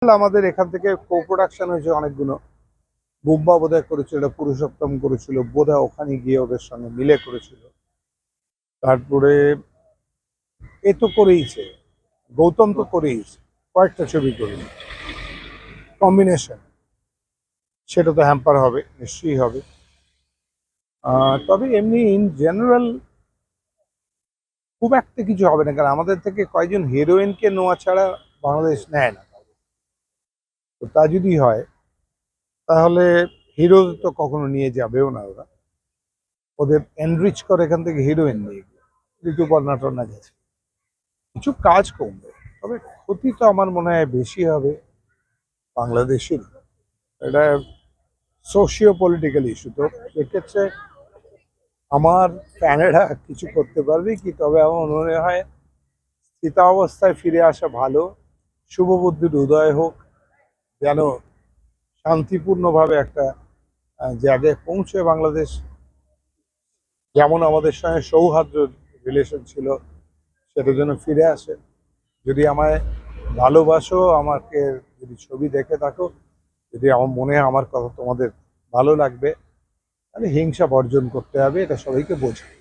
আমাদের এখান থেকে কো প্রোডাকশন হয়েছে অনেকগুলো। বুম্বা বোধহয় করেছিল, পুরুষোত্তম করেছিল, বোধহয় ওখানে গিয়ে ওদের সঙ্গে মিলে করেছিল। তারপরে এ তো করেইছে, গৌতম তো করেইছে, কয়েকটা ছবি করে কম্বিনেশন, সেটা তো হ্যাম্পার হবে, নিশ্চয়ই হবে। তবে এমনি ইন জেনারেল খুব একটা কিছু হবে না, কারণ আমাদের থেকে কয়েকজন হিরোইনকে নেওয়া ছাড়া বাংলাদেশ নেয় না। তো তা যদি হয় তাহলে হিরো তো কখনো নিয়ে যাবেও না ওরা, ওদের এনরিচ করে এখান থেকে হিরোইন নিয়ে গিয়ে ঋতুপর্ণা টর্ণা গেছে, কিছু কাজ কমবে। তবে ক্ষতি তো আমার মনে হয় বেশি হবে বাংলাদেশের। এটা সোশিও পলিটিক্যাল ইস্যু, তো সেক্ষেত্রে আমার ক্যানাডা কিছু করতে পারবে কি? তবে আমার মনে হয় স্থিতাবস্থায় ফিরে আসা ভালো, শুভবুদ্ধির উদয় হোক, যেন শান্তিপূর্ণভাবে একটা জায়গায় পৌঁছে বাংলাদেশ, যেমন আমাদের সঙ্গে সৌহার্দ্য রিলেশন ছিল সেটা যেন ফিরে আসে। যদি আমায় ভালোবাসো, আমাকে যদি ছবি দেখে থাকো, যদি আমার মনে হয় আমার কথা তোমাদের ভালো লাগবে, তাহলে হিংসা বর্জন করতে হবে, এটা সবাইকে বোঝায়।